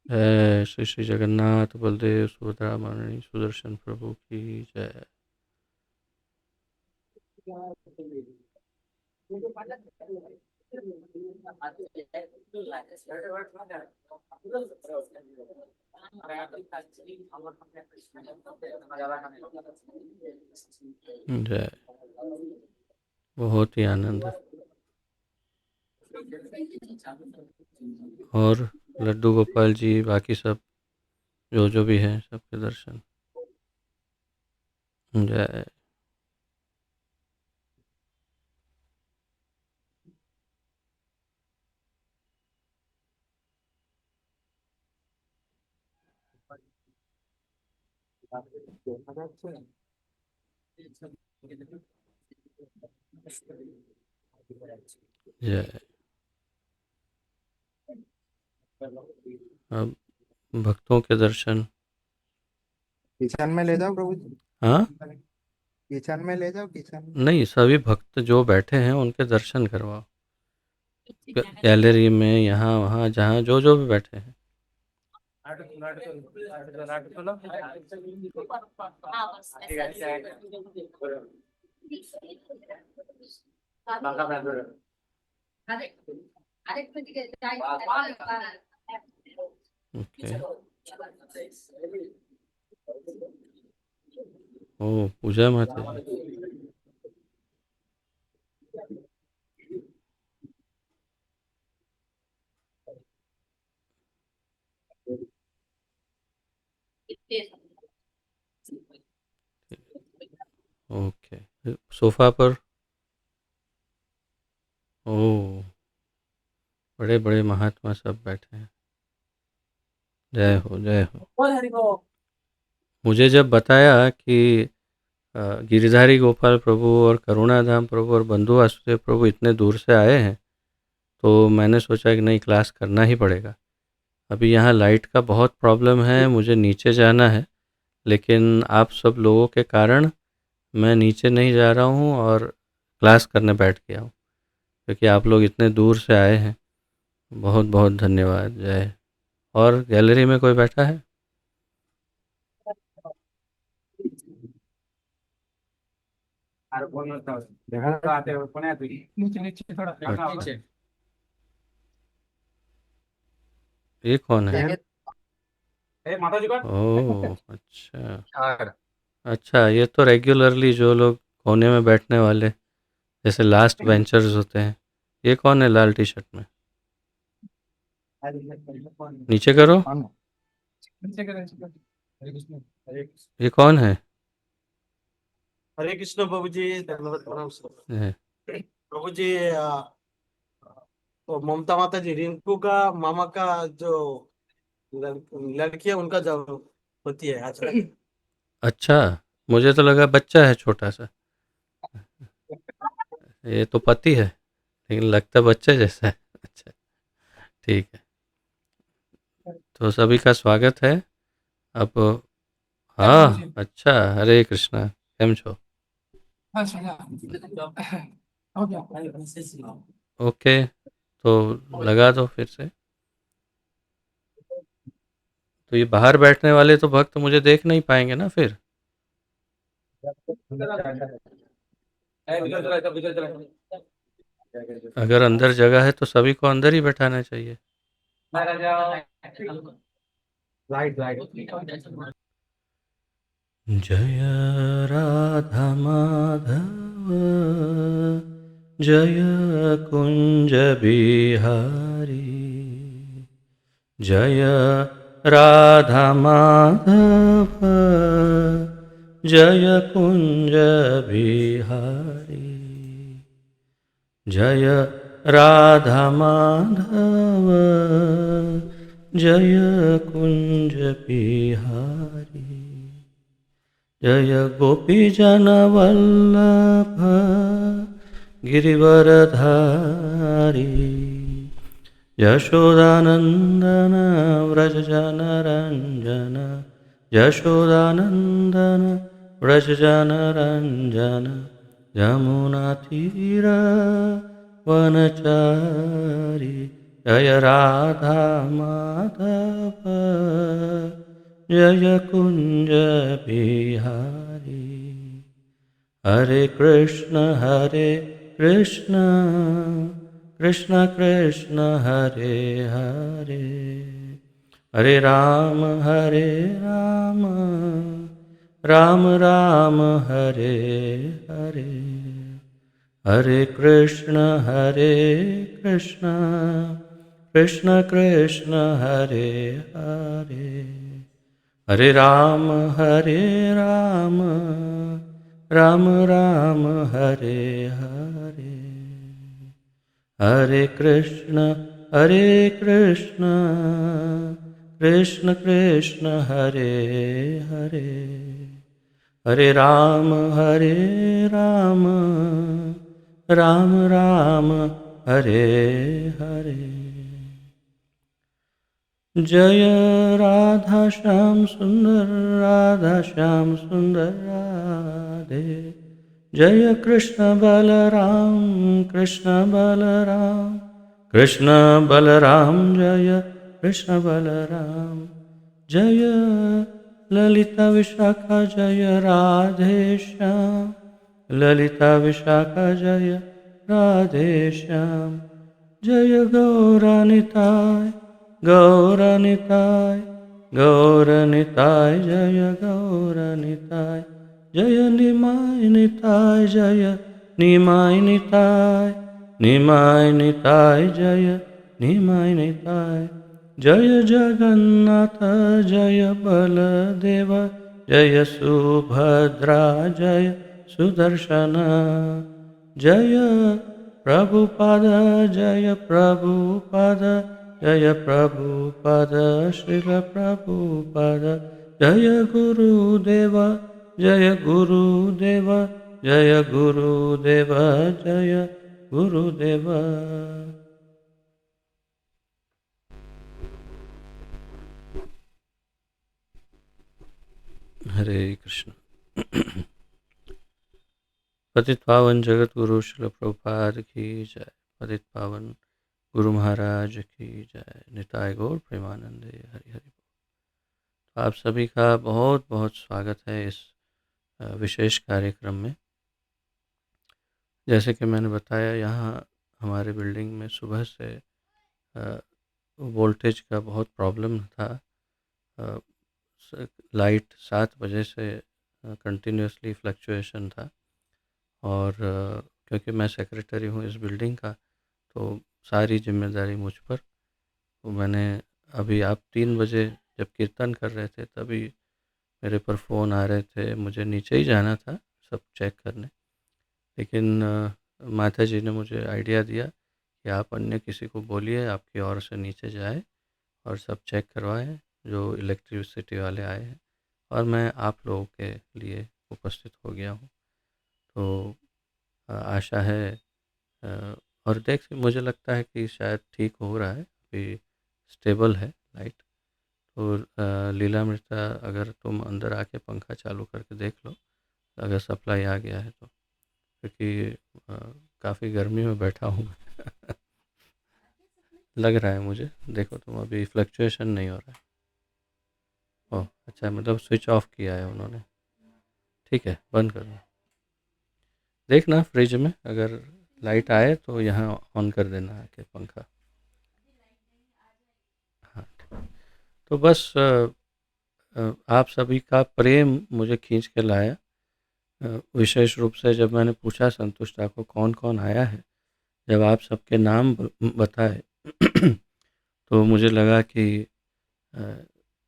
जय श्री श्री जगन्नाथ बलदेव सुभद्रा माननी सुदर्शन प्रभु की जय। जय, बहुत ही आनंद है। और लड्डू गोपाल जी बाकी सब जो भी हैं सबके दर्शन। जय। जय। अब भक्तों के दर्शन। किचन में ले जाओ प्रभु जी। हाँ, किचन में ले जाओ, किचन में। नहीं, सभी भक्त जो बैठे हैं उनके दर्शन करवाओ। गैलरी में, यहाँ वहाँ जहाँ जो भी बैठे हैं। ओके। ओ, पूजा माता जी। ओके, सोफा पर। ओ, बड़े बड़े महात्मा सब बैठे हैं। जय हो, जय हो। मुझे जब बताया कि गिरिधारी गोपाल प्रभु और करुणाधाम प्रभु और बंधु वासुदेव प्रभु इतने दूर से आए हैं, तो मैंने सोचा कि नहीं, क्लास करना ही पड़ेगा। अभी यहाँ लाइट का बहुत प्रॉब्लम है, मुझे नीचे जाना है, लेकिन आप सब लोगों के कारण मैं नीचे नहीं जा रहा हूँ और क्लास करने बैठ गया हूँ, क्योंकि आप लोग इतने दूर से आए हैं। बहुत बहुत धन्यवाद। जय। और गैलरी में कोई बैठा है? अच्छा, ये कौन है? ओह, अच्छा। अच्छा, ये तो रेगुलरली जो लोग कोने में बैठने वाले, जैसे लास्ट बेंचर्स होते हैं। ये कौन है लाल टी शर्ट में? नीचे करो। ये कौन है? हरे कृष्ण प्रभु जी, धन्यवाद प्रणाम सर। है। प्रभु जी, तो ममता माता जी, रिंकू का मामा का जो लड़की है, उनका जो होती है आजकल। अच्छा, मुझे तो लगा बच्चा है छोटा सा। ये तो पति है, लेकिन लगता बच्चे जैसा है। अच्छा, ठीक है। तो सभी का स्वागत है। अब हाँ, अच्छा, हरे कृष्णा, केम छो? ओके, तो लगा दो फिर से। तो ये बाहर बैठने वाले तो भक्त मुझे देख नहीं पाएंगे ना फिर। अगर अंदर जगह है तो सभी को अंदर ही बैठाना चाहिए। जय राधा माधव, जय कुंज बिहारी। जय राधा माधव, जय कुंज बिहारी। जय राधा माधव, जय कुंज बिहारी। जय गोपी जन वल्लभ गिरिवरधारी। यशोदानंदन व्रज जन रंजन, यशोदानंदन व्रज जन रंजन। यमुना तीरा वनचारी, जय राधा माधव जय कुंज बिहारी। हरे कृष्ण कृष्ण कृष्ण हरे हरे, हरे राम राम राम हरे हरे, हरे कृष्ण कृष्ण कृष्ण हरे हरे, हरे राम राम राम हरे हरे, हरे कृष्ण कृष्ण कृष्ण हरे हरे, हरे राम राम राम हरे हरे। जय राधा श्याम सुंदर राधे, जय कृष्ण बलराम जय कृष्ण बलराम, जय ललिता विशाखा जय राधे श्याम, ललिता विशाखा जय राधे श्याम, जय गौरनिताय जय गौरनिताय, जय निमाय निताय जय निमाय निताय जय निमाय निताय, जय जगन्नाथ जय बलदेव जय सुभद्रा जय सुदर्शन, जय प्रभुपाद जय प्रभुपाद जय प्रभुपाद श्रील प्रभुपाद, जय गुरुदेव जय गुरुदेव जय गुरुदेव जय गुरुदेव। हरे कृष्ण। पतित पावन जगत गुरु श्रील प्रभुपाद की जय, पतित पावन गुरु महाराज की जय, निताय गौर प्रेमानंदे हरि हरि। तो आप सभी का बहुत बहुत स्वागत है इस विशेष कार्यक्रम में। जैसे कि मैंने बताया, यहाँ हमारे बिल्डिंग में सुबह से वोल्टेज का बहुत प्रॉब्लम था। लाइट 7 बजे से कंटिन्यूसली फ्लक्चुएशन था, और क्योंकि मैं सेक्रेटरी हूँ इस बिल्डिंग का, तो सारी जिम्मेदारी मुझ पर। तो मैंने अभी आप 3 बजे जब कीर्तन कर रहे थे तभी मेरे पर फ़ोन आ रहे थे, मुझे नीचे ही जाना था सब चेक करने, लेकिन माता जी ने मुझे आइडिया दिया कि आप अन्य किसी को बोलिए आपकी ओर से नीचे जाए और सब चेक करवाएं जो इलेक्ट्रिसिटी वाले आए हैं, और मैं आप लोगों के लिए उपस्थित हो गया हूँ। तो आशा है और मुझे लगता है कि शायद ठीक हो रहा है, अभी स्टेबल है लाइट। तो लीलामृता, अगर तुम अंदर आके पंखा चालू करके देख लो अगर सप्लाई आ गया है तो, क्योंकि काफ़ी गर्मी में बैठा हूँ लग रहा है मुझे। देखो तुम, अभी फ्लक्चुएशन नहीं हो रहा है। ओह अच्छा, मतलब स्विच ऑफ किया है उन्होंने। ठीक है, बंद कर दो। देखना फ्रिज में अगर लाइट आए तो यहाँ ऑन कर देना आके पंखा। हाँ, तो बस आप सभी का प्रेम मुझे खींच के लाया। विशेष रूप से जब मैंने पूछा संतुष्टा को कौन कौन आया है, जब आप सबके नाम बताए तो मुझे लगा कि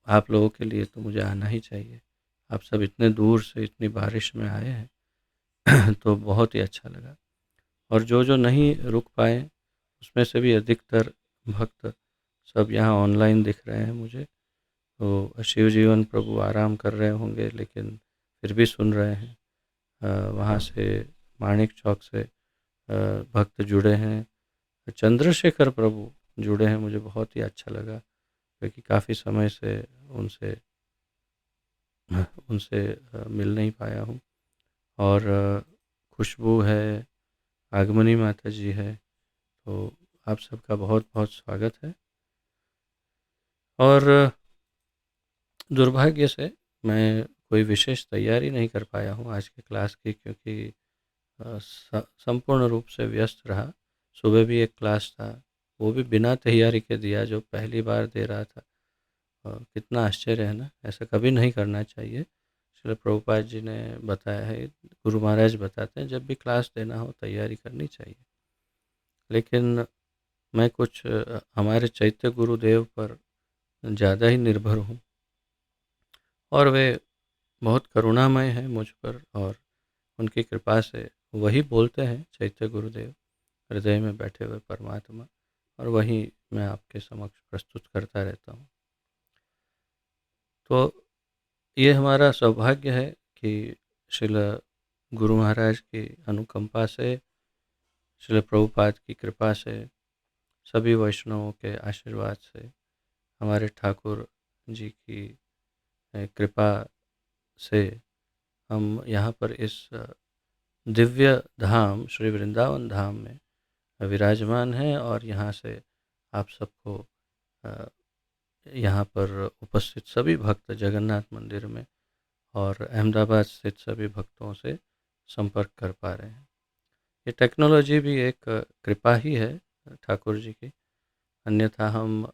आप लोगों के लिए तो मुझे आना ही चाहिए। आप सब इतने दूर से इतनी बारिश में आए हैं तो बहुत ही अच्छा लगा। और जो नहीं रुक पाए उसमें से भी अधिकतर भक्त सब यहाँ ऑनलाइन दिख रहे हैं मुझे। तो शिव जीवन प्रभु आराम कर रहे होंगे लेकिन फिर भी सुन रहे हैं। वहाँ से माणिक चौक से भक्त जुड़े हैं, चंद्रशेखर प्रभु जुड़े हैं। मुझे बहुत ही अच्छा लगा क्योंकि काफ़ी समय से उनसे मिल नहीं पाया हूँ। और खुशबू है, आगमनी माता जी है, तो आप सबका बहुत बहुत स्वागत है। और दुर्भाग्य से मैं कोई विशेष तैयारी नहीं कर पाया हूँ आज के क्लास की, क्योंकि संपूर्ण रूप से व्यस्त रहा। सुबह भी एक क्लास था, वो भी बिना तैयारी के दिया, जो पहली बार दे रहा था। कितना आश्चर्य है ना, ऐसा कभी नहीं करना चाहिए। श्रील प्रभुपाद जी ने बताया है, गुरु महाराज बताते हैं, जब भी क्लास देना हो तैयारी करनी चाहिए। लेकिन मैं कुछ हमारे चैत्य गुरुदेव पर ज़्यादा ही निर्भर हूँ, और वे बहुत करुणामय हैं मुझ पर, और उनकी कृपा से वही बोलते हैं चैत्य गुरुदेव, हृदय में बैठे हुए परमात्मा, और वही मैं आपके समक्ष प्रस्तुत करता रहता हूँ। तो ये हमारा सौभाग्य है कि श्रील गुरु महाराज की अनुकंपा से, श्रील प्रभुपाद की कृपा से, सभी वैष्णवों के आशीर्वाद से, हमारे ठाकुर जी की कृपा से हम यहाँ पर इस दिव्य धाम श्री वृंदावन धाम में विराजमान हैं, और यहाँ से आप सबको यहाँ पर उपस्थित सभी भक्त जगन्नाथ मंदिर में और अहमदाबाद स्थित सभी भक्तों से संपर्क कर पा रहे हैं। ये टेक्नोलॉजी भी एक कृपा ही है ठाकुर जी की, अन्यथा हम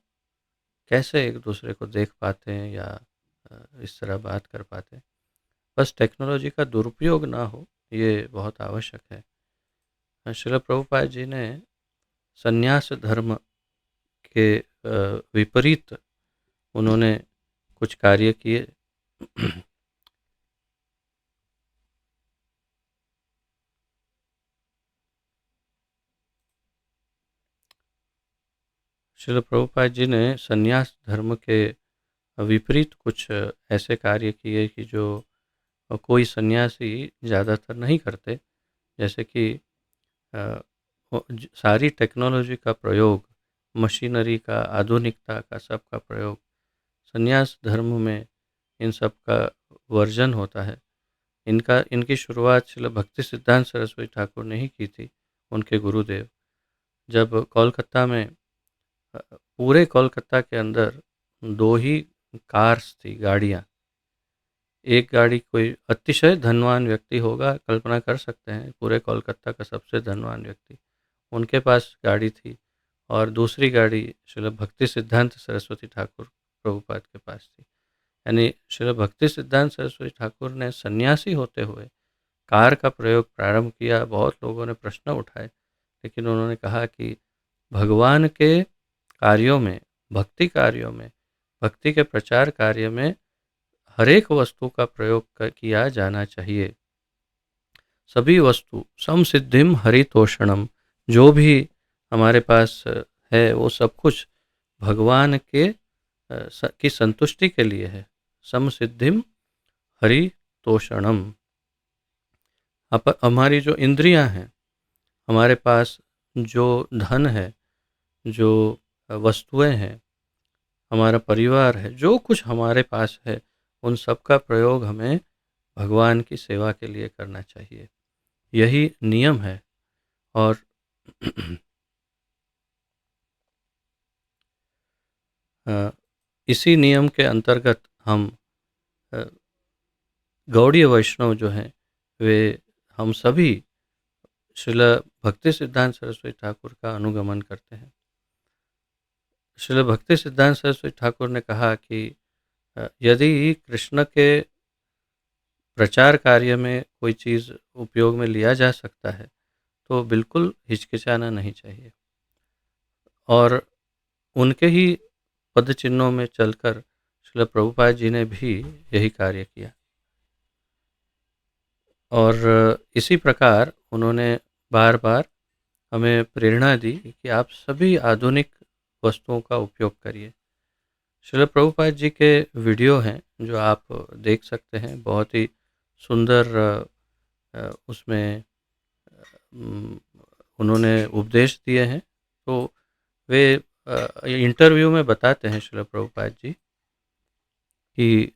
कैसे एक दूसरे को देख पाते हैं या इस तरह बात कर पाते हैं। बस टेक्नोलॉजी का दुरुपयोग ना हो, ये बहुत आवश्यक है। श्रील प्रभुपाद जी ने संन्यास धर्म के विपरीत उन्होंने कुछ कार्य किए। श्रील प्रभुपाद जी ने संन्यास धर्म के विपरीत कुछ ऐसे कार्य किए कि जो कोई सन्यासी ज़्यादातर नहीं करते, जैसे कि सारी टेक्नोलॉजी का प्रयोग, मशीनरी का, आधुनिकता का, सबका प्रयोग संन्यास धर्म में इन सब का वर्जन होता है। इनकी शुरुआत श्रील भक्ति सिद्धांत सरस्वती ठाकुर ने ही की थी, उनके गुरुदेव। जब कोलकाता में, पूरे कोलकाता के अंदर 2 ही कार्स थी, गाड़ियाँ। एक गाड़ी, कोई अतिशय धनवान व्यक्ति होगा, कल्पना कर सकते हैं, पूरे कोलकाता का सबसे धनवान व्यक्ति, उनके पास गाड़ी थी, और दूसरी गाड़ी श्रील भक्ति सिद्धांत सरस्वती ठाकुर प्रभुपाद के पास थी। यानी श्रील भक्ति सिद्धांत सरस्वती ठाकुर ने सन्यासी होते हुए कार का प्रयोग प्रारंभ किया। बहुत लोगों ने प्रश्न उठाए, लेकिन उन्होंने कहा कि भगवान के कार्यों में, भक्ति कार्यों में, भक्ति के प्रचार कार्य में हर एक वस्तु का प्रयोग किया जाना चाहिए। सभी वस्तु समसिद्धिम हरितोषणम, जो भी हमारे पास है वो सब कुछ भगवान के की संतुष्टि के लिए है। समसिद्धिम हरितोषणम। हमारी जो इंद्रियां हैं, हमारे पास जो धन है, जो वस्तुएं हैं, हमारा परिवार है, जो कुछ हमारे पास है, उन सब का प्रयोग हमें भगवान की सेवा के लिए करना चाहिए। यही नियम है। और इसी नियम के अंतर्गत हम गौड़ीय वैष्णव जो हैं, वे हम सभी श्रील भक्ति सिद्धांत सरस्वती ठाकुर का अनुगमन करते हैं। श्रील भक्ति सिद्धांत सरस्वती ठाकुर ने कहा कि यदि कृष्ण के प्रचार कार्य में कोई चीज़ उपयोग में लिया जा सकता है तो बिल्कुल हिचकिचाना नहीं चाहिए, और उनके ही पद चिन्हों में चलकर श्रील प्रभुपाद जी ने भी यही कार्य किया। और इसी प्रकार उन्होंने बार बार हमें प्रेरणा दी कि आप सभी आधुनिक वस्तुओं का उपयोग करिए। श्रील प्रभुपाद जी के वीडियो हैं जो आप देख सकते हैं, बहुत ही सुंदर उसमें उन्होंने उपदेश दिए हैं। तो वे इंटरव्यू में बताते हैं श्रील प्रभुपाद जी कि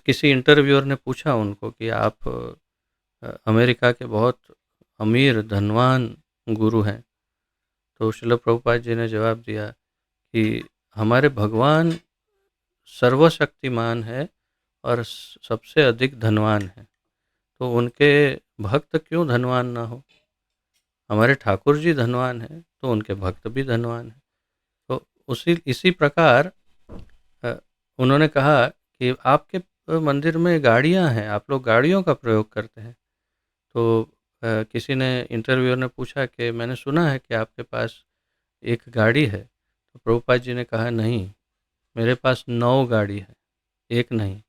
किसी इंटरव्यूअर ने पूछा उनको कि आप अमेरिका के बहुत अमीर धनवान गुरु हैं? तो श्रील प्रभुपाद जी ने जवाब दिया कि हमारे भगवान सर्वशक्तिमान है और सबसे अधिक धनवान है, तो उनके भक्त क्यों धनवान ना हो? हमारे ठाकुर जी धनवान हैं तो उनके भक्त भी धनवान हैं। तो इसी प्रकार अ, उन्होंने कहा कि आपके मंदिर में गाड़ियां हैं, आप लोग गाड़ियों का प्रयोग करते हैं। तो किसी ने इंटरव्यूअर ने पूछा कि मैंने सुना है कि आपके पास एक गाड़ी है। तो प्रभुपाद जी ने कहा नहीं, मेरे पास 9 गाड़ी है, एक नहीं।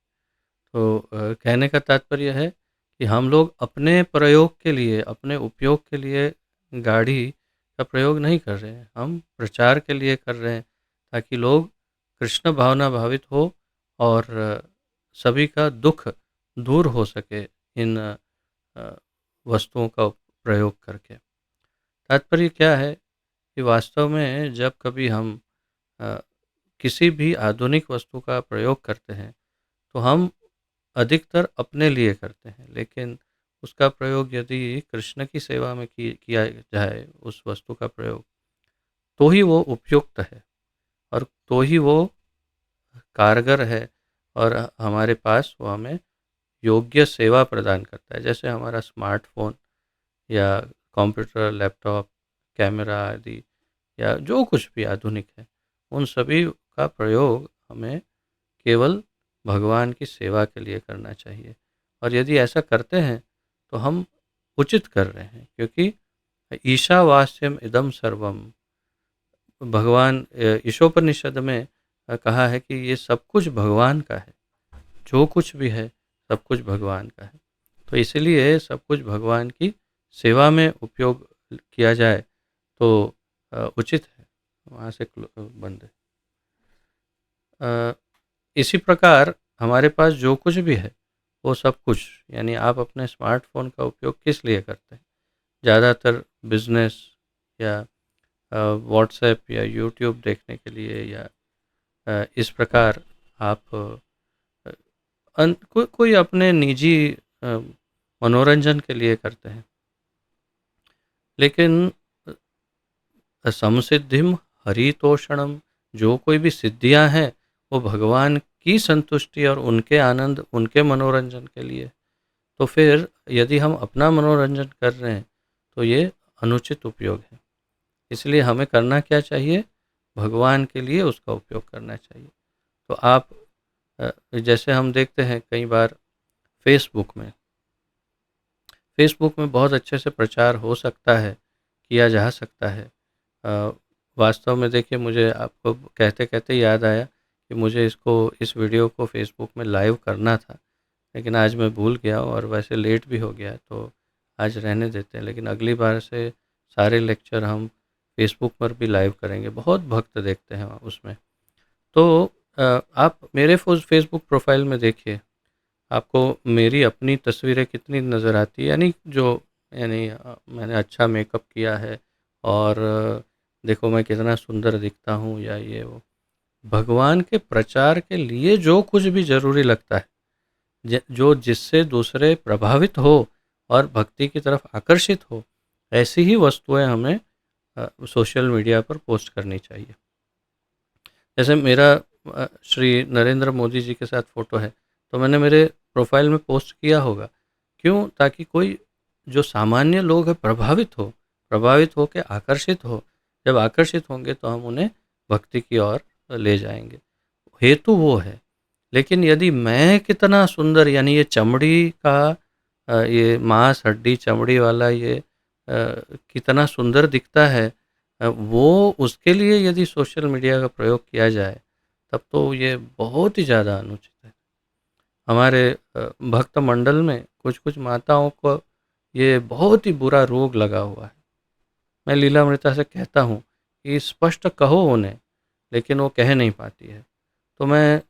तो कहने का तात्पर्य है कि हम लोग अपने प्रयोग के लिए, अपने उपयोग के लिए गाड़ी का प्रयोग नहीं कर रहे हैं, हम प्रचार के लिए कर रहे हैं, ताकि लोग कृष्ण भावना भावित हो और सभी का दुख दूर हो सके इन वस्तुओं का प्रयोग करके। तात्पर्य क्या है कि वास्तव में जब कभी हम अ, किसी भी आधुनिक वस्तु का प्रयोग करते हैं तो हम अधिकतर अपने लिए करते हैं, लेकिन उसका प्रयोग यदि कृष्ण की सेवा में किया जाए उस वस्तु का प्रयोग, तो ही वो उपयुक्त है और तो ही वो कारगर है और हमारे पास वो हमें योग्य सेवा प्रदान करता है। जैसे हमारा स्मार्टफोन या कंप्यूटर, लैपटॉप, कैमरा आदि या जो कुछ भी आधुनिक है, उन सभी का प्रयोग हमें केवल भगवान की सेवा के लिए करना चाहिए। और यदि ऐसा करते हैं तो हम उचित कर रहे हैं, क्योंकि ईशावास्यम इदम सर्वम, भगवान ईशोपनिषद में कहा है कि ये सब कुछ भगवान का है, जो कुछ भी है सब कुछ भगवान का है। तो इसलिए सब कुछ भगवान की सेवा में उपयोग किया जाए तो उचित है। वहाँ से बंद है। इसी प्रकार हमारे पास जो कुछ भी है वो सब कुछ, यानी आप अपने स्मार्टफोन का उपयोग किस लिए करते हैं? ज़्यादातर बिजनेस या व्हाट्सएप या यूट्यूब देखने के लिए, या इस प्रकार आप कोई अपने निजी मनोरंजन के लिए करते हैं। लेकिन समसिद्धिम हरितोषणम, जो कोई भी सिद्धियां हैं वो भगवान की संतुष्टि और उनके आनंद, उनके मनोरंजन के लिए। तो फिर यदि हम अपना मनोरंजन कर रहे हैं तो ये अनुचित उपयोग है। इसलिए हमें करना क्या चाहिए? भगवान के लिए उसका उपयोग करना चाहिए। तो आप जैसे हम देखते हैं कई बार फेसबुक में बहुत अच्छे से प्रचार हो सकता है, किया जा सकता है। वास्तव में देखिए, मुझे आपको कहते कहते याद आया कि मुझे इस वीडियो को फेसबुक में लाइव करना था, लेकिन आज मैं भूल गया और वैसे लेट भी हो गया, तो आज रहने देते हैं। लेकिन अगली बार से सारे लेक्चर हम फेसबुक पर भी लाइव करेंगे। बहुत भक्त देखते हैं उसमें। तो आप मेरे फेसबुक प्रोफाइल में देखिए, आपको मेरी अपनी तस्वीरें कितनी नज़र आती है, यानी मैंने अच्छा मेकअप किया है और देखो मैं कितना सुंदर दिखता हूँ, या ये वो। भगवान के प्रचार के लिए जो कुछ भी ज़रूरी लगता है, जो जिससे दूसरे प्रभावित हो और भक्ति की तरफ आकर्षित हो, ऐसी ही वस्तुएं हमें सोशल मीडिया पर पोस्ट करनी चाहिए। जैसे मेरा श्री नरेंद्र मोदी जी के साथ फ़ोटो है, तो मैंने मेरे प्रोफाइल में पोस्ट किया होगा। क्यों? ताकि कोई जो सामान्य लोग हैं प्रभावित हो के आकर्षित हो। जब आकर्षित होंगे तो हम उन्हें भक्ति की ओर ले जाएंगे। हेतु वो है। लेकिन यदि मैं कितना सुंदर, यानी ये चमड़ी का ये मांस हड्डी चमड़ी वाला ये कितना सुंदर दिखता है, वो उसके लिए यदि सोशल मीडिया का प्रयोग किया जाए तब तो ये बहुत ही ज़्यादा अनुचित है। हमारे भक्त मंडल में कुछ कुछ माताओं को ये बहुत ही बुरा रोग लगा हुआ है। मैं लीलामृता से कहता हूँ कि स्पष्ट कहो उन्हें, लेकिन वो कह नहीं पाती है। तो मैं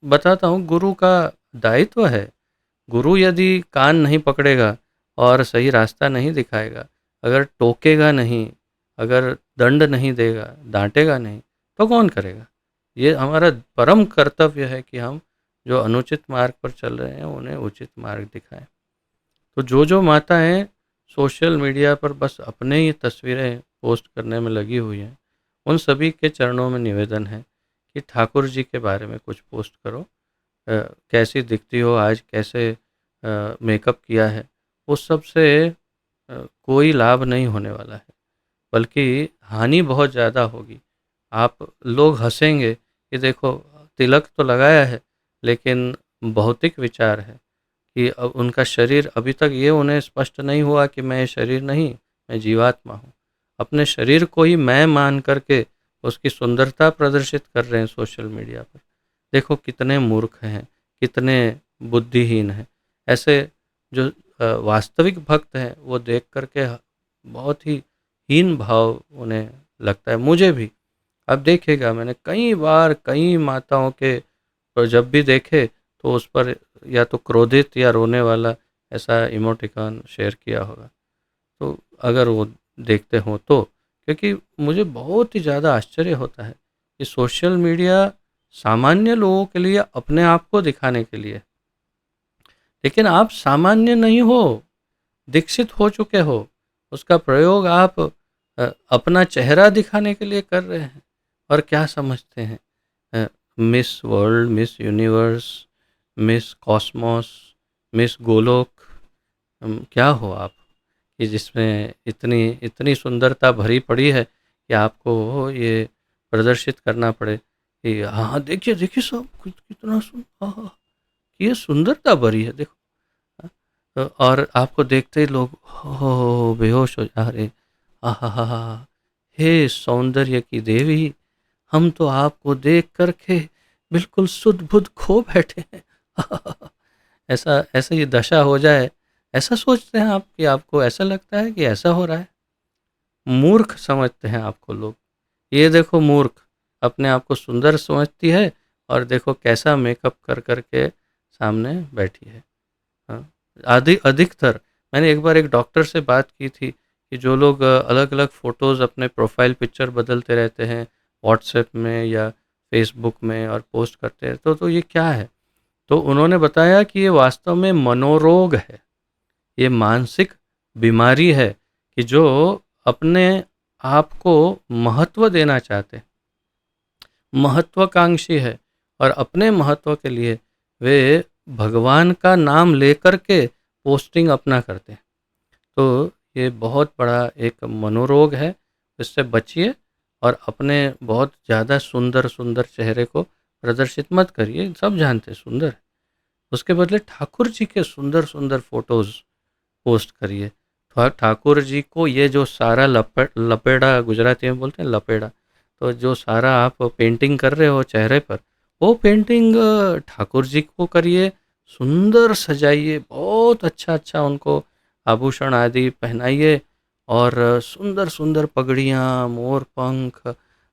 बताता हूँ, गुरु का दायित्व है। गुरु यदि कान नहीं पकड़ेगा और सही रास्ता नहीं दिखाएगा, अगर टोकेगा नहीं, अगर दंड नहीं देगा, डांटेगा नहीं, तो कौन करेगा? ये हमारा परम कर्तव्य है कि हम जो अनुचित मार्ग पर चल रहे हैं उन्हें उचित मार्ग दिखाएं। तो जो माताएं सोशल मीडिया पर बस अपने ही तस्वीरें पोस्ट करने में लगी हुई हैं, उन सभी के चरणों में निवेदन है कि ठाकुर जी के बारे में कुछ पोस्ट करो। कैसी दिखती हो आज, कैसे मेकअप किया है, उस सब से कोई लाभ नहीं होने वाला है, बल्कि हानि बहुत ज़्यादा होगी। आप लोग हँसेंगे कि देखो तिलक तो लगाया है, लेकिन भौतिक विचार है कि अब उनका शरीर, अभी तक ये उन्हें स्पष्ट नहीं हुआ कि मैं शरीर नहीं, मैं जीवात्मा हूँ। अपने शरीर को ही मैं मान करके उसकी सुंदरता प्रदर्शित कर रहे हैं सोशल मीडिया पर। देखो कितने मूर्ख हैं, कितने बुद्धिहीन हैं। ऐसे जो वास्तविक भक्त हैं वो देख करके बहुत ही हीन भाव उन्हें लगता है, मुझे भी। अब देखिएगा, मैंने कई बार कई माताओं के और जब भी देखे तो उस पर या तो क्रोधित या रोने वाला ऐसा इमोटिकॉन शेयर किया होगा। तो अगर वो देखते हों तो, क्योंकि मुझे बहुत ही ज़्यादा आश्चर्य होता है कि सोशल मीडिया सामान्य लोगों के लिए अपने आप को दिखाने के लिए, लेकिन आप सामान्य नहीं हो, दीक्षित हो चुके हो। उसका प्रयोग आप अपना चेहरा दिखाने के लिए कर रहे हैं। और क्या समझते हैं, miss world, miss universe, miss Cosmos, miss Golok, क्या हो आप कि जिसमें इतनी इतनी सुंदरता भरी पड़ी है कि आपको ये प्रदर्शित करना पड़े कि हाँ हाँ, देखिए देखिए सब कितना हाँ हाँ, ये सुंदरता भरी है देखो। और आपको देखते ही लोग हो बेहोश हो जा रहे। आहा हा हा, हे सौंदर्य की देवी, हम तो आपको देख करके बिल्कुल सुध बुध खो बैठे हैं। ऐसा ऐसा ये दशा हो जाए, ऐसा सोचते हैं आप कि आपको ऐसा लगता है कि ऐसा हो रहा है। मूर्ख समझते हैं आपको लोग। ये देखो मूर्ख अपने आप को सुंदर समझती है और देखो कैसा मेकअप कर करके सामने बैठी है। हाँ, अधिकतर मैंने एक बार एक डॉक्टर से बात की थी कि जो लोग अलग अलग फ़ोटोज़ अपने प्रोफाइल पिक्चर बदलते रहते हैं व्हाट्सएप में या फेसबुक में और पोस्ट करते हैं, तो ये क्या है। तो उन्होंने बताया कि ये वास्तव में मनोरोग है, ये मानसिक बीमारी है कि जो अपने आप को महत्व देना चाहते हैं, महत्वाकांक्षी है, और अपने महत्व के लिए वे भगवान का नाम लेकर के पोस्टिंग अपना करते हैं। तो ये बहुत बड़ा एक मनोरोग है, इससे बचिए और अपने बहुत ज़्यादा सुंदर सुंदर चेहरे को प्रदर्शित मत करिए। सब जानते हैं सुंदर है, उसके बदले ठाकुर जी के सुंदर सुंदर फोटोज़ पोस्ट करिए। ठाकुर जी को ये जो सारा लपेड़ा, गुजराती में बोलते हैं लपेड़ा, तो जो सारा आप पेंटिंग कर रहे हो चेहरे पर, वो पेंटिंग ठाकुर जी को करिए, सुंदर सजाइए, बहुत अच्छा अच्छा उनको आभूषण आदि पहनाइए और सुंदर सुंदर पगड़ियाँ, मोर पंख,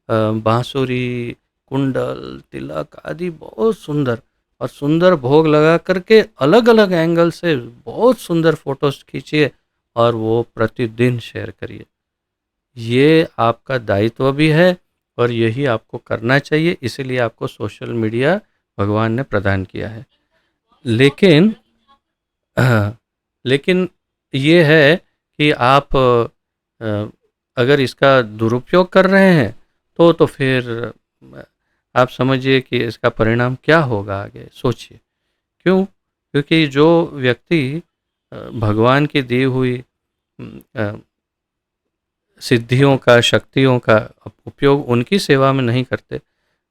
बांसुरी, कुंडल, तिलक आदि बहुत सुंदर, और सुंदर भोग लगा करके अलग अलग एंगल से बहुत सुंदर फोटोज खींचिए और वो प्रतिदिन शेयर करिए। ये आपका दायित्व भी है और यही आपको करना चाहिए, इसीलिए आपको सोशल मीडिया भगवान ने प्रदान किया है। लेकिन लेकिन ये है कि आप अगर इसका दुरुपयोग कर रहे हैं तो फिर आप समझिए कि इसका परिणाम क्या होगा आगे, सोचिए। क्यों? क्योंकि जो व्यक्ति भगवान की दी हुई अ, सिद्धियों का, शक्तियों का उपयोग उनकी सेवा में नहीं करते,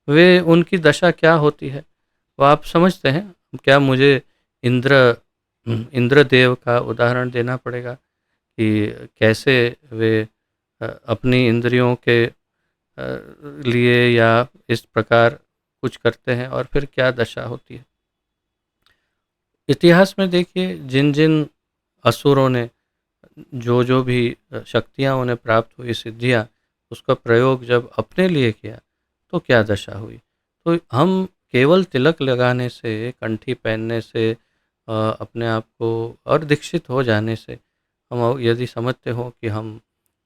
वे उनकी दशा क्या होती है वो आप समझते हैं। क्या मुझे इंद्र इंद्रदेव का उदाहरण देना पड़ेगा कि कैसे वे अपनी इंद्रियों के लिए या इस प्रकार कुछ करते हैं और फिर क्या दशा होती है। इतिहास में देखिए, जिन जिन असुरों ने जो जो भी शक्तियाँ उन्हें प्राप्त हुई, सिद्धियाँ, उसका प्रयोग जब अपने लिए किया तो क्या दशा हुई। तो हम केवल तिलक लगाने से, कंठी पहनने से, अपने आप को और दीक्षित हो जाने से, हम यदि समझते हो कि हम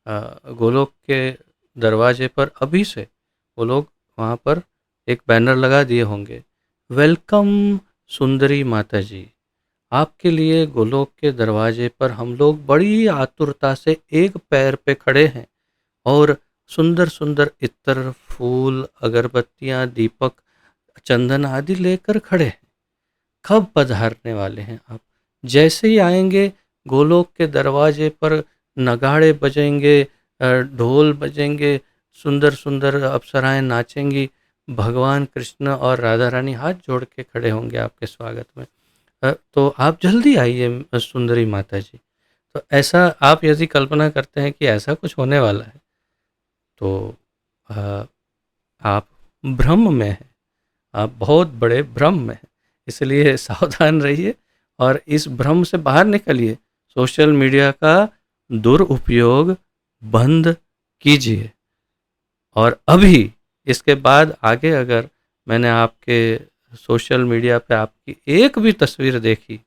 गोलोक के दरवाजे पर अभी से वो लोग वहाँ पर एक बैनर लगा दिए होंगे, वेलकम सुंदरी माता जी, आपके लिए गोलोक के दरवाजे पर हम लोग बड़ी आतुरता से एक पैर पे खड़े हैं और सुंदर सुंदर इत्र, फूल, अगरबत्तियां, दीपक, चंदन आदि लेकर खड़े हैं। कब पधारने वाले हैं आप? जैसे ही आएंगे गोलोक के दरवाजे पर नगाड़े बजेंगे, ढोल बजेंगे, सुंदर सुंदर अप्सराएं नाचेंगी, भगवान कृष्ण और राधा रानी हाथ जोड़ के खड़े होंगे आपके स्वागत में। तो आप जल्दी आइए सुंदरी माता जी। तो ऐसा आप यदि कल्पना करते हैं कि ऐसा कुछ होने वाला है तो अ, आप भ्रम में हैं, आप बहुत बड़े भ्रम में हैं। इसलिए सावधान रहिए और इस भ्रम से बाहर निकलिए। सोशल मीडिया का दुरुपयोग बंद कीजिए। और अभी इसके बाद आगे अगर मैंने आपके सोशल मीडिया पे आपकी एक भी तस्वीर देखी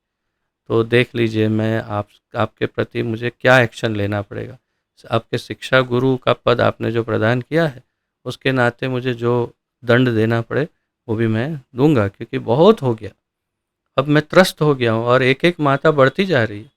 तो देख लीजिए मैं आपके प्रति मुझे क्या एक्शन लेना पड़ेगा। आपके शिक्षा गुरु का पद आपने जो प्रदान किया है उसके नाते मुझे जो दंड देना पड़े वो भी मैं दूंगा, क्योंकि बहुत हो गया। अब मैं त्रस्त हो गया हूँ और एक एक माता बढ़ती जा रही है।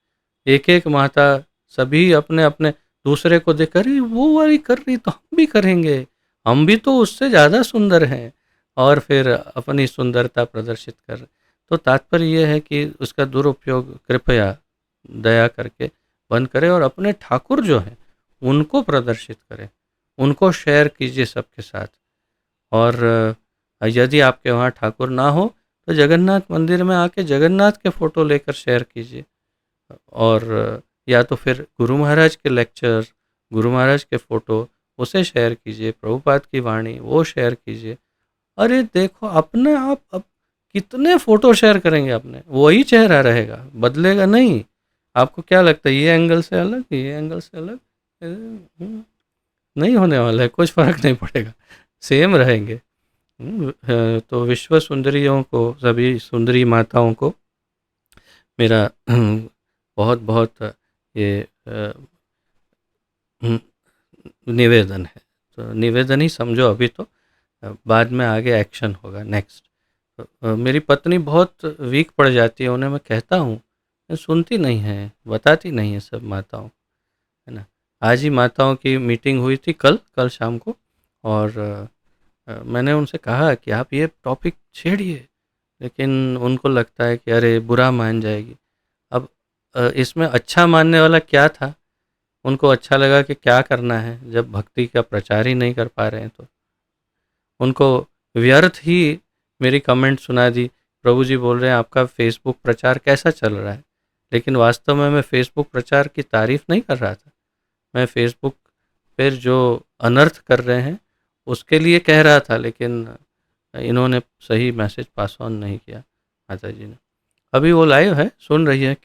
एक एक माता सभी अपने अपने दूसरे को देख कर वो वाली कर रही तो हम भी करेंगे, हम भी तो उससे ज़्यादा सुंदर हैं, और फिर अपनी सुंदरता प्रदर्शित कर रहे। तो तात्पर्य ये है कि उसका दुरुपयोग कृपया दया करके बंद करें और अपने ठाकुर जो हैं उनको प्रदर्शित करें, उनको शेयर कीजिए सबके साथ। और यदि आपके वहाँ ठाकुर ना हो तो जगन्नाथ मंदिर में आके जगन्नाथ के फ़ोटो लेकर शेयर कीजिए। और या तो फिर गुरु महाराज के लेक्चर, गुरु महाराज के फ़ोटो उसे शेयर कीजिए, प्रभुपाद की वाणी वो शेयर कीजिए। अरे देखो अपने आप अब कितने फ़ोटो शेयर करेंगे, अपने वही चेहरा रहेगा, बदलेगा नहीं। आपको क्या लगता है ये एंगल से अलग, ये एंगल से अलग? नहीं होने वाला है, कुछ फ़र्क नहीं पड़ेगा, सेम रहेंगे। तो विश्व सुंदरियों को, सभी सुंदरी माताओं को मेरा बहुत बहुत ये निवेदन है। तो निवेदन ही समझो अभी तो, बाद में आगे एक्शन होगा नेक्स्ट। तो मेरी पत्नी बहुत वीक पड़ जाती है, उन्हें मैं कहता हूँ, सुनती नहीं है, बताती नहीं है सब माताओं, है ना। आज ही माताओं की मीटिंग हुई थी, कल शाम को, और मैंने उनसे कहा कि आप ये टॉपिक छेड़िए, लेकिन उनको लगता है कि अरे बुरा मान जाएगी। अब इसमें अच्छा मानने वाला क्या था? उनको अच्छा लगा कि क्या करना है, जब भक्ति का प्रचार ही नहीं कर पा रहे हैं तो उनको व्यर्थ ही मेरी कमेंट सुना दी। प्रभु जी बोल रहे हैं आपका फेसबुक प्रचार कैसा चल रहा है, लेकिन वास्तव में मैं फेसबुक प्रचार की तारीफ नहीं कर रहा था। मैं फेसबुक पर जो अनर्थ कर रहे हैं उसके लिए कह रहा था, लेकिन इन्होंने सही मैसेज पास ऑन नहीं किया माता जी ने। अभी वो लाइव है, सुन रही है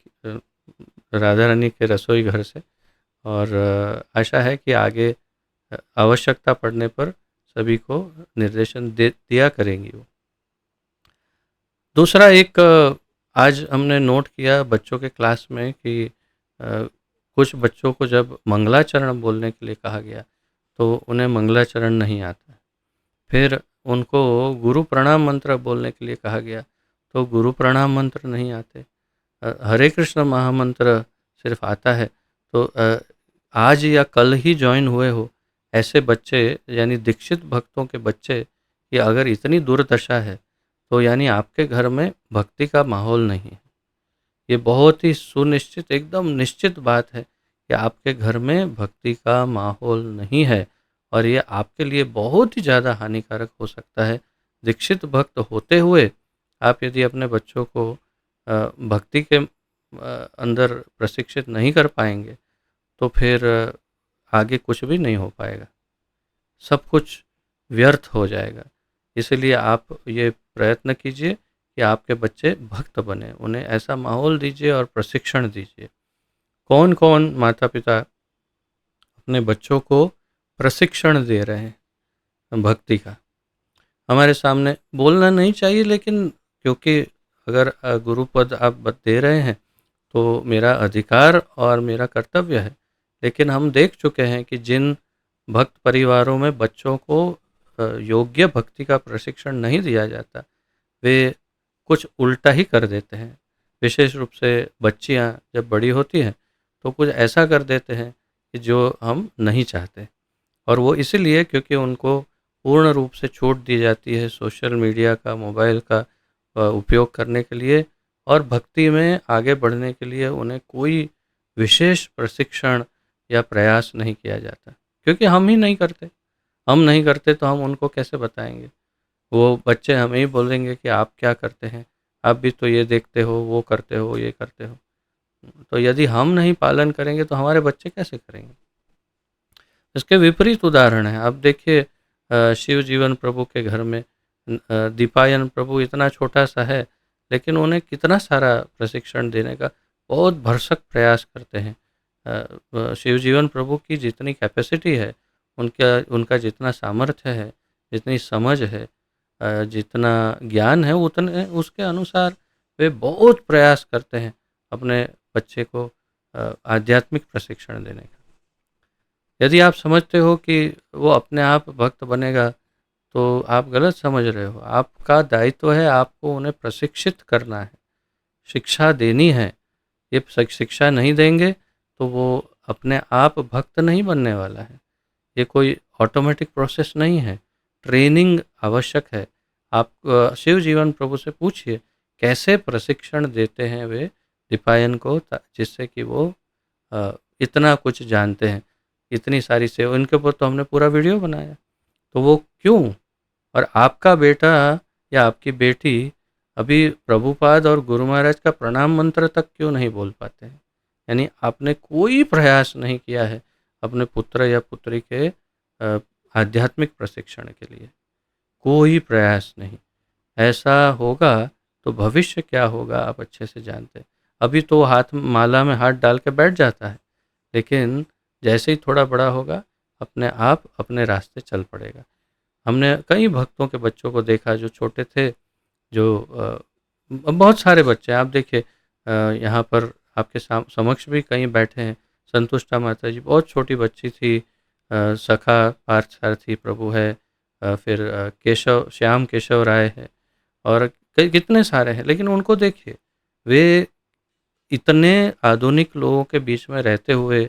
राधा रानी के रसोई घर से, और आशा है कि आगे आवश्यकता पड़ने पर सभी को निर्देशन दिया करेंगी वो। दूसरा एक आज हमने नोट किया बच्चों के क्लास में कि कुछ बच्चों को जब मंगलाचरण बोलने के लिए कहा गया तो उन्हें मंगलाचरण नहीं आता। फिर उनको गुरु प्रणाम मंत्र बोलने के लिए कहा गया तो गुरु प्रणाम मंत्र नहीं आते। हरे कृष्ण महामंत्र सिर्फ आता है। तो आज या कल ही ज्वाइन हुए हो ऐसे बच्चे, यानी दीक्षित भक्तों के बच्चे, कि अगर इतनी दुर्दशा है तो यानी आपके घर में भक्ति का माहौल नहीं है। ये बहुत ही सुनिश्चित, एकदम निश्चित बात है कि आपके घर में भक्ति का माहौल नहीं है, और ये आपके लिए बहुत ही ज़्यादा हानिकारक हो सकता है। दीक्षित भक्त होते हुए आप यदि अपने बच्चों को भक्ति के अंदर प्रशिक्षित नहीं कर पाएंगे तो फिर आगे कुछ भी नहीं हो पाएगा, सब कुछ व्यर्थ हो जाएगा। इसलिए आप ये प्रयत्न कीजिए कि आपके बच्चे भक्त बने, उन्हें ऐसा माहौल दीजिए और प्रशिक्षण दीजिए। कौन कौन माता पिता अपने बच्चों को प्रशिक्षण दे रहे हैं भक्ति का? हमारे सामने बोलना नहीं चाहिए, लेकिन क्योंकि अगर गुरुपद आप दे रहे हैं तो मेरा अधिकार और मेरा कर्तव्य है। लेकिन हम देख चुके हैं कि जिन भक्त परिवारों में बच्चों को योग्य भक्ति का प्रशिक्षण नहीं दिया जाता, वे कुछ उल्टा ही कर देते हैं। विशेष रूप से बच्चियां जब बड़ी होती हैं तो कुछ ऐसा कर देते हैं कि जो हम नहीं चाहते, और वो इसीलिए क्योंकि उनको पूर्ण रूप से छूट दी जाती है सोशल मीडिया का, मोबाइल का उपयोग करने के लिए, और भक्ति में आगे बढ़ने के लिए उन्हें कोई विशेष प्रशिक्षण या प्रयास नहीं किया जाता, क्योंकि हम ही नहीं करते। हम नहीं करते तो हम उनको कैसे बताएंगे? वो बच्चे हमें ही बोलेंगे कि आप क्या करते हैं, आप भी तो ये देखते हो, वो करते हो, ये करते हो। तो यदि हम नहीं पालन करेंगे तो हमारे बच्चे कैसे करेंगे? इसके विपरीत उदाहरण है। आप देखिए शिव जीवन प्रभु के घर में दीपायन प्रभु इतना छोटा सा है, लेकिन उन्हें कितना सारा प्रशिक्षण देने का बहुत भरसक प्रयास करते हैं। शिव जीवन प्रभु की जितनी कैपेसिटी है, उनका उनका जितना सामर्थ्य है, जितनी समझ है, जितना ज्ञान है, उतने उसके अनुसार वे बहुत प्रयास करते हैं अपने बच्चे को आध्यात्मिक प्रशिक्षण देने का। यदि आप समझते हो कि वो अपने आप भक्त बनेगा, तो आप गलत समझ रहे हो। आपका दायित्व है, आपको उन्हें प्रशिक्षित करना है, शिक्षा देनी है। ये शिक्षा नहीं देंगे तो वो अपने आप भक्त नहीं बनने वाला है। ये कोई ऑटोमेटिक प्रोसेस नहीं है, ट्रेनिंग आवश्यक है। आप शिव जीवन प्रभु से पूछिए कैसे प्रशिक्षण देते हैं वे दीपायन को, जिससे कि वो इतना कुछ जानते हैं, इतनी सारी सेवा। इनके ऊपर तो हमने पूरा वीडियो बनाया, तो वो क्यों? और आपका बेटा या आपकी बेटी अभी प्रभुपाद और गुरु महाराज का प्रणाम मंत्र तक क्यों नहीं बोल पाते हैं? यानी आपने कोई प्रयास नहीं किया है अपने पुत्र या पुत्री के आध्यात्मिक प्रशिक्षण के लिए, कोई प्रयास नहीं। ऐसा होगा तो भविष्य क्या होगा आप अच्छे से जानते हैं। अभी तो हाथ माला में हाथ डाल के बैठ जाता है, लेकिन जैसे ही थोड़ा बड़ा होगा अपने आप अपने रास्ते चल पड़ेगा। हमने कई भक्तों के बच्चों को देखा जो छोटे थे, जो बहुत सारे बच्चे आप देखिए, यहाँ पर आपके समक्ष भी कहीं बैठे हैं। संतुष्टा माता जी बहुत छोटी बच्ची थी, सखा पार्थसारथी प्रभु है, फिर केशव श्याम केशव राय है, और कई कितने सारे हैं। लेकिन उनको देखिए, वे इतने आधुनिक लोगों के बीच में रहते हुए,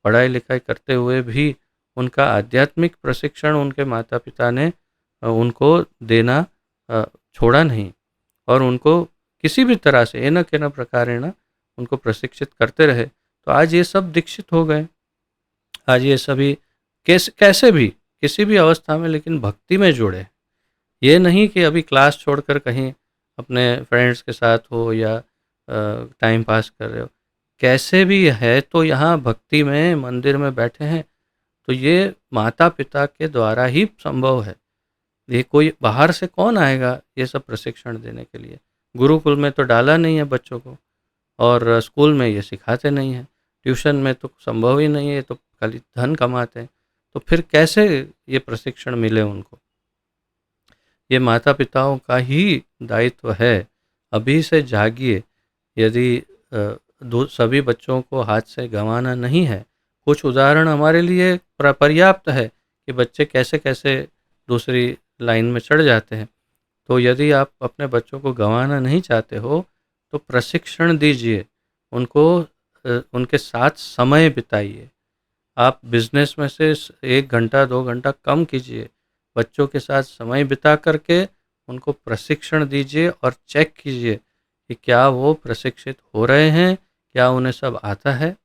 पढ़ाई लिखाई करते हुए भी उनका आध्यात्मिक प्रशिक्षण उनके माता पिता ने उनको देना छोड़ा नहीं, और उनको किसी भी तरह से एन केन प्रकारेण उनको प्रशिक्षित करते रहे। तो आज ये सब दीक्षित हो गए। आज ये सभी कैसे भी किसी भी अवस्था में लेकिन भक्ति में जुड़े। ये नहीं कि अभी क्लास छोड़कर कहीं अपने फ्रेंड्स के साथ हो या टाइम पास कर रहे हो, कैसे भी है तो यहाँ भक्ति में मंदिर में बैठे हैं। तो ये माता पिता के द्वारा ही संभव है। ये कोई बाहर से कौन आएगा ये सब प्रशिक्षण देने के लिए? गुरुकुल में तो डाला नहीं है बच्चों को, और स्कूल में ये सिखाते नहीं हैं, ट्यूशन में तो संभव ही नहीं है, ये तो खाली धन कमाते हैं। तो फिर कैसे ये प्रशिक्षण मिले उनको? ये माता पिताओं का ही दायित्व है। अभी से जागिए। यदि सभी बच्चों को हाथ से गंवाना नहीं है, कुछ उदाहरण हमारे लिए पर्याप्त है कि बच्चे कैसे कैसे दूसरी लाइन में चढ़ जाते हैं। तो यदि आप अपने बच्चों को गंवाना नहीं चाहते हो तो प्रशिक्षण दीजिए उनको, उनके साथ समय बिताइए। आप बिजनेस में से 1 घंटा 2 घंटा कम कीजिए, बच्चों के साथ समय बिता करके उनको प्रशिक्षण दीजिए और चेक कीजिए कि क्या वो प्रशिक्षित हो रहे हैं, क्या उन्हें सब आता है।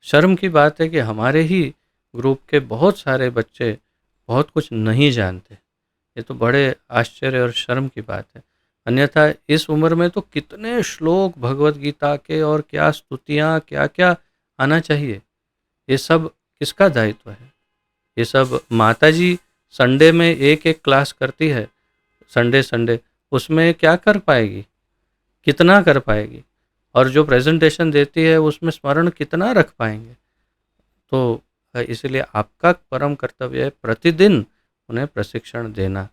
शर्म की बात है कि हमारे ही ग्रुप के बहुत सारे बच्चे बहुत कुछ नहीं जानते। ये तो बड़े आश्चर्य और शर्म की बात है। अन्यथा इस उम्र में तो कितने श्लोक भगवत गीता के और क्या स्तुतियाँ क्या क्या आना चाहिए। ये सब किसका दायित्व है? ये सब माता जी संडे में एक क्लास करती है, संडे संडे, उसमें क्या कर पाएगी, कितना कर पाएगी? और जो प्रेजेंटेशन देती है उसमें स्मरण कितना रख पाएंगे? तो इसलिए आपका परम कर्तव्य है प्रतिदिन उन्हें प्रशिक्षण देना।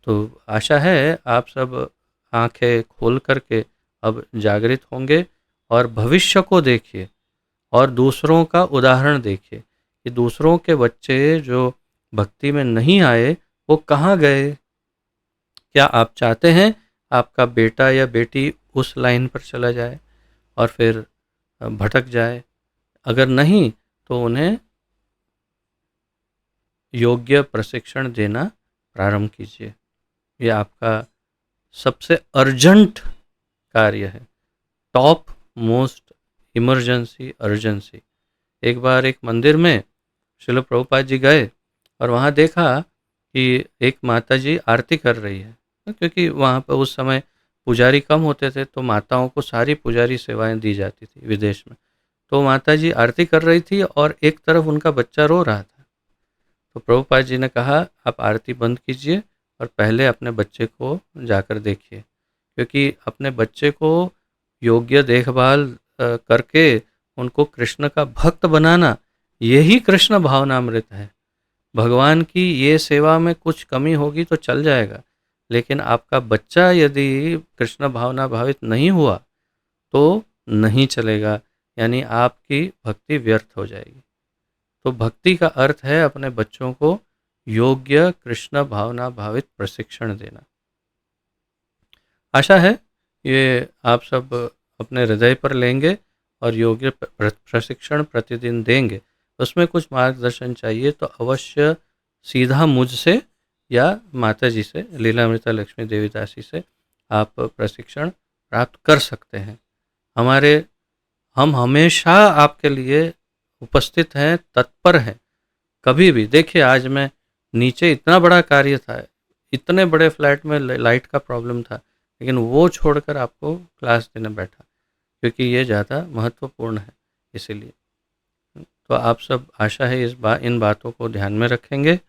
तो आशा है आप सब आंखें खोल करके अब जागृत होंगे और भविष्य को देखिए और दूसरों का उदाहरण देखिए कि दूसरों के बच्चे जो भक्ति में नहीं आए वो कहाँ गए। क्या आप चाहते हैं आपका बेटा या बेटी उस लाइन पर चला जाए और फिर भटक जाए, अगर नहीं तो उन्हें योग्य प्रशिक्षण देना प्रारंभ कीजिए। ये आपका सबसे अर्जेंट कार्य है, टॉप मोस्ट इमरजेंसी अर्जेंसी। एक बार एक मंदिर में श्रील प्रभुपाद जी गए और वहाँ देखा कि एक माता जी आरती कर रही है, क्योंकि वहाँ पर उस समय पुजारी कम होते थे तो माताओं को सारी पुजारी सेवाएं दी जाती थी विदेश में। तो माता जी आरती कर रही थी और एक तरफ उनका बच्चा रो रहा था। तो प्रभुपाद जी ने कहा आप आरती बंद कीजिए और पहले अपने बच्चे को जाकर देखिए, क्योंकि अपने बच्चे को योग्य देखभाल करके उनको कृष्ण का भक्त बनाना, यही कृष्ण भावनामृत है। भगवान की ये सेवा में कुछ कमी होगी तो चल जाएगा, लेकिन आपका बच्चा यदि कृष्ण भावना भावित नहीं हुआ तो नहीं चलेगा, यानी आपकी भक्ति व्यर्थ हो जाएगी। तो भक्ति का अर्थ है अपने बच्चों को योग्य कृष्ण भावना भावित प्रशिक्षण देना। आशा है ये आप सब अपने हृदय पर लेंगे और योग्य प्रशिक्षण प्रतिदिन देंगे। उसमें कुछ मार्गदर्शन चाहिए तो अवश्य सीधा मुझसे या माता जी से, लीलामृता लक्ष्मी देवीदासी से आप प्रशिक्षण प्राप्त कर सकते हैं। हम हमेशा आपके लिए उपस्थित हैं, तत्पर हैं। कभी भी देखिए, आज मैं नीचे इतना बड़ा कार्य था, इतने बड़े फ्लैट में लाइट का प्रॉब्लम था, लेकिन वो छोड़कर आपको क्लास देने बैठा, क्योंकि ये ज़्यादा महत्वपूर्ण है। इसीलिए तो आप सब, आशा है इन बातों को ध्यान में रखेंगे।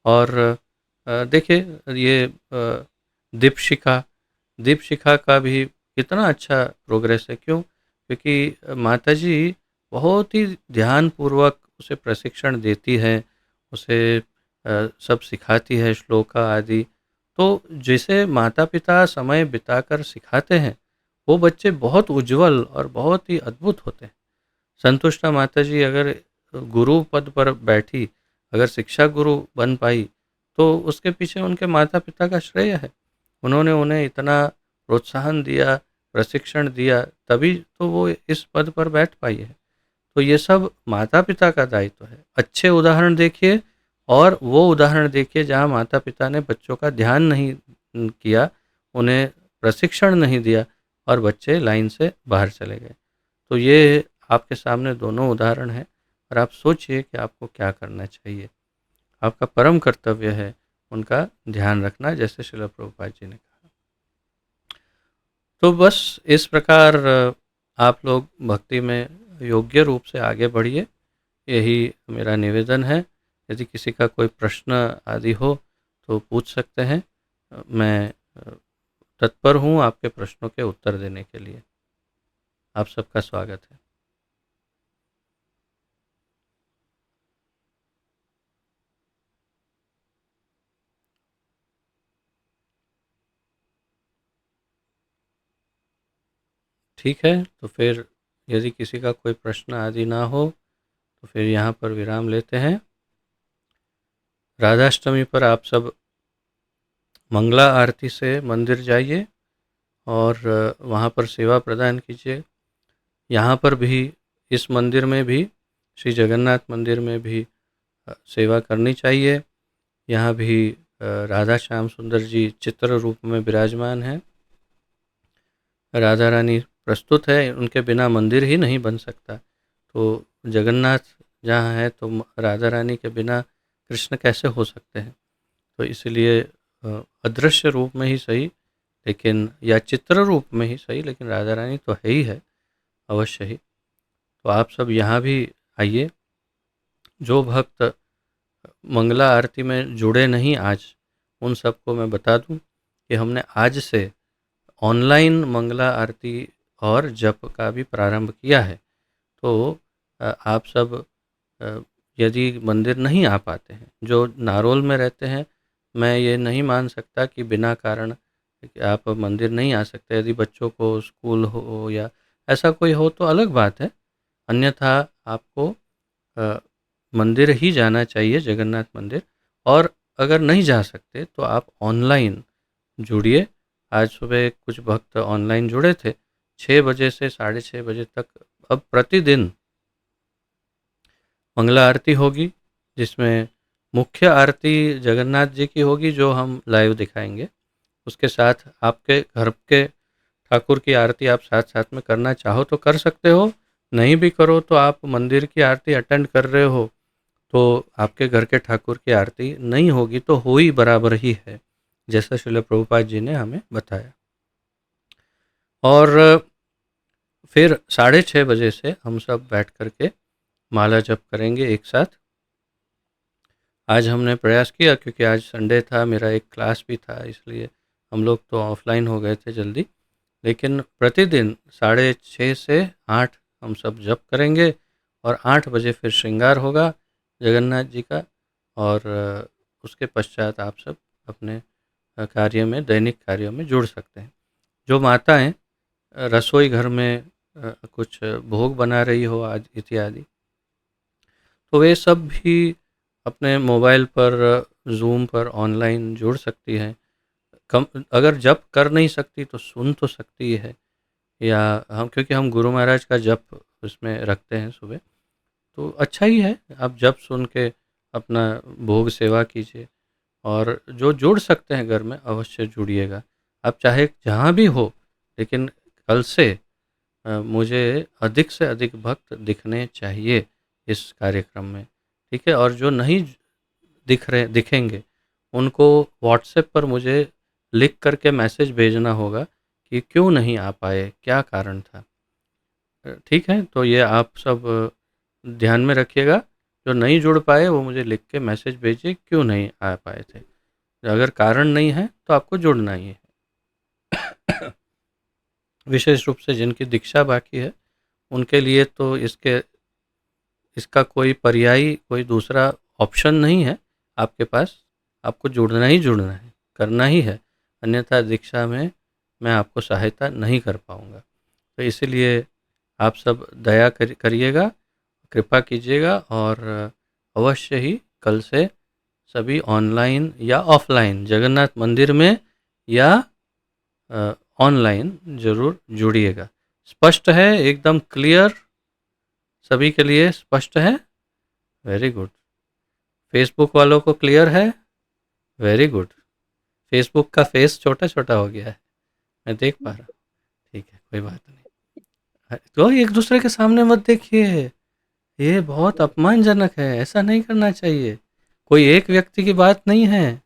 और देखिए ये दीपशिखा का भी कितना अच्छा प्रोग्रेस है। क्यों? क्योंकि माता जी बहुत ही ध्यानपूर्वक उसे प्रशिक्षण देती है, उसे सब सिखाती है, श्लोका आदि। तो जिसे माता पिता समय बिताकर सिखाते हैं वो बच्चे बहुत उज्जवल और बहुत ही अद्भुत होते हैं। संतुष्टा माता जी अगर गुरु पद पर बैठी, अगर शिक्षा गुरु बन पाई, तो उसके पीछे उनके माता पिता का श्रेय है। उन्होंने उन्हें इतना प्रोत्साहन दिया, प्रशिक्षण दिया, तभी तो वो इस पद पर बैठ पाई है। तो ये सब माता पिता का दायित्व है। अच्छे उदाहरण देखिए और वो उदाहरण देखिए जहाँ माता पिता ने बच्चों का ध्यान नहीं किया, उन्हें प्रशिक्षण नहीं दिया और बच्चे लाइन से बाहर चले गए। तो ये आपके सामने दोनों उदाहरण हैं और आप सोचिए कि आपको क्या करना चाहिए। आपका परम कर्तव्य है उनका ध्यान रखना, जैसे श्रील प्रभुपाद जी ने कहा। तो बस इस प्रकार आप लोग भक्ति में योग्य रूप से आगे बढ़िए, यही मेरा निवेदन है। यदि किसी का कोई प्रश्न आदि हो तो पूछ सकते हैं, मैं तत्पर हूँ आपके प्रश्नों के उत्तर देने के लिए। आप सबका स्वागत है। ठीक है, तो फिर यदि किसी का कोई प्रश्न आदि ना हो तो फिर यहाँ पर विराम लेते हैं। राधाष्टमी पर आप सब मंगला आरती से मंदिर जाइए और वहाँ पर सेवा प्रदान कीजिए। यहाँ पर भी, इस मंदिर में भी, श्री जगन्नाथ मंदिर में भी सेवा करनी चाहिए। यहाँ भी राधा श्याम सुंदर जी चित्र रूप में विराजमान हैं। राधा रानी प्रस्तुत है, उनके बिना मंदिर ही नहीं बन सकता। तो जगन्नाथ जहाँ है तो राधा रानी के बिना कृष्ण कैसे हो सकते हैं? तो इसलिए अदृश्य रूप में ही सही, लेकिन या चित्र रूप में ही सही, लेकिन राधा रानी तो है ही है अवश्य ही। तो आप सब यहाँ भी आइए। जो भक्त मंगला आरती में जुड़े नहीं आज, उन सबको मैं बता दूं कि हमने आज से ऑनलाइन मंगला आरती और जप का भी प्रारंभ किया है। तो आप सब यदि मंदिर नहीं आ पाते हैं, जो नारोल में रहते हैं, मैं ये नहीं मान सकता कि बिना कारण आप मंदिर नहीं आ सकते। यदि बच्चों को स्कूल हो या ऐसा कोई हो तो अलग बात है, अन्यथा आपको मंदिर ही जाना चाहिए, जगन्नाथ मंदिर। और अगर नहीं जा सकते तो आप ऑनलाइन जुड़िए, आज सुबह कुछ भक्त ऑनलाइन जुड़े थे, 6 बजे से 6:30 बजे तक अब प्रतिदिन मंगला आरती होगी, जिसमें मुख्य आरती जगन्नाथ जी की होगी जो हम लाइव दिखाएंगे। उसके साथ आपके घर के ठाकुर की आरती आप साथ साथ में करना चाहो तो कर सकते हो, नहीं भी करो तो आप मंदिर की आरती अटेंड कर रहे हो तो आपके घर के ठाकुर की आरती नहीं होगी तो हो ही बराबर ही है, जैसा श्रील प्रभुपाद जी ने हमें बताया। और फिर 6:30 बजे से हम सब बैठ कर के माला जप करेंगे एक साथ। आज हमने प्रयास किया क्योंकि आज संडे था, मेरा एक क्लास भी था, इसलिए हम लोग तो ऑफलाइन हो गए थे जल्दी, लेकिन प्रतिदिन 6:30 से 8 हम सब जप करेंगे और 8 बजे फिर श्रृंगार होगा जगन्नाथ जी का। और उसके पश्चात आप सब अपने कार्य में, दैनिक कार्यों में जुड़ सकते हैं। जो माताएं रसोई घर में कुछ भोग बना रही हो आज इत्यादि, तो वे सब भी अपने मोबाइल पर जूम पर ऑनलाइन जुड़ सकती हैं। कम अगर जप कर नहीं सकती तो सुन तो सकती है, या हम, क्योंकि हम गुरु महाराज का जप उसमें रखते हैं सुबह, तो अच्छा ही है, आप जप सुन के अपना भोग सेवा कीजिए। और जो जुड़ सकते हैं घर में अवश्य जुड़िएगा, आप चाहे जहाँ भी हो, लेकिन कल से मुझे अधिक से अधिक भक्त दिखने चाहिए इस कार्यक्रम में, ठीक है। और जो नहीं दिखेंगे उनको व्हाट्सएप पर मुझे लिख करके मैसेज भेजना होगा कि क्यों नहीं आ पाए, क्या कारण था, ठीक है। तो ये आप सब ध्यान में रखिएगा, जो नहीं जुड़ पाए वो मुझे लिख के मैसेज भेजिए क्यों नहीं आ पाए थे। अगर कारण नहीं है तो आपको जुड़ना ही है। विशेष रूप से जिनकी दीक्षा बाकी है उनके लिए तो इसका कोई पर्यायी, कोई दूसरा ऑप्शन नहीं है आपके पास, आपको जुड़ना ही जुड़ना है, करना ही है, अन्यथा दीक्षा में मैं आपको सहायता नहीं कर पाऊँगा। तो इसलिए आप सब दया करिएगा, कृपा कीजिएगा और अवश्य ही कल से सभी ऑनलाइन या ऑफलाइन जगन्नाथ मंदिर में या ऑनलाइन ज़रूर जुड़िएगा। स्पष्ट है, एकदम क्लियर, सभी के लिए स्पष्ट है? Very good. फेसबुक वालों को क्लियर है? Very good. फेसबुक का फेस छोटा छोटा हो गया है, मैं देख पा रहा हूँ, ठीक है, कोई बात नहीं। तो एक दूसरे के सामने मत देखिए, ये बहुत अपमानजनक है, ऐसा नहीं करना चाहिए। कोई एक व्यक्ति की बात नहीं है,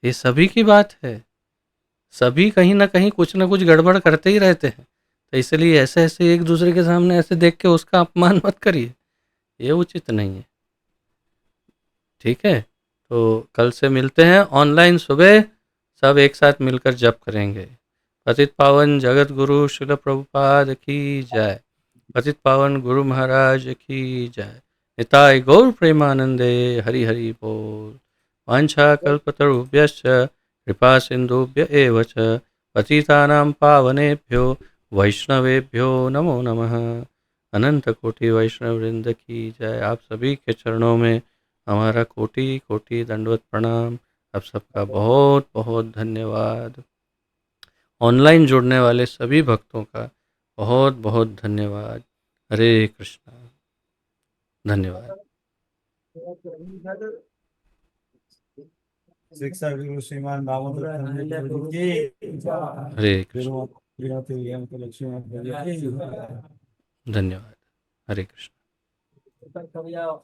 ये सभी की बात है। सभी कहीं ना कहीं कुछ ना कुछ गड़बड़ करते ही रहते हैं, तो इसलिए ऐसे ऐसे एक दूसरे के सामने ऐसे देख के उसका अपमान मत करिए, ये उचित नहीं है, ठीक है। तो कल से मिलते हैं ऑनलाइन सुबह, सब एक साथ मिलकर जप करेंगे। पतित पावन जगत गुरु श्रील प्रभुपाद की जय। पतित पावन गुरु महाराज की जय। निताय गौर प्रेमानंदे हरि हरि बोल। वांछा कल्पतरुभ्यश्च कृपा सिंधुभ्य एव च पतितानां पावनेभ्यो वैष्णवेभ्यो नमो नमः। अनंत कोटि वैष्णव वृंद की जय। आप सभी के चरणों में हमारा कोटि कोटि दंडवत प्रणाम। आप सबका बहुत बहुत धन्यवाद। ऑनलाइन जुड़ने वाले सभी भक्तों का बहुत बहुत धन्यवाद। हरे कृष्णा। धन्यवाद। शिक्षा गुरु श्रीमान दामोदर की हरे कृष्ण। गुरु श्रीमती लक्ष्मी धन्यवाद। हरे कृष्ण। कभी आओ।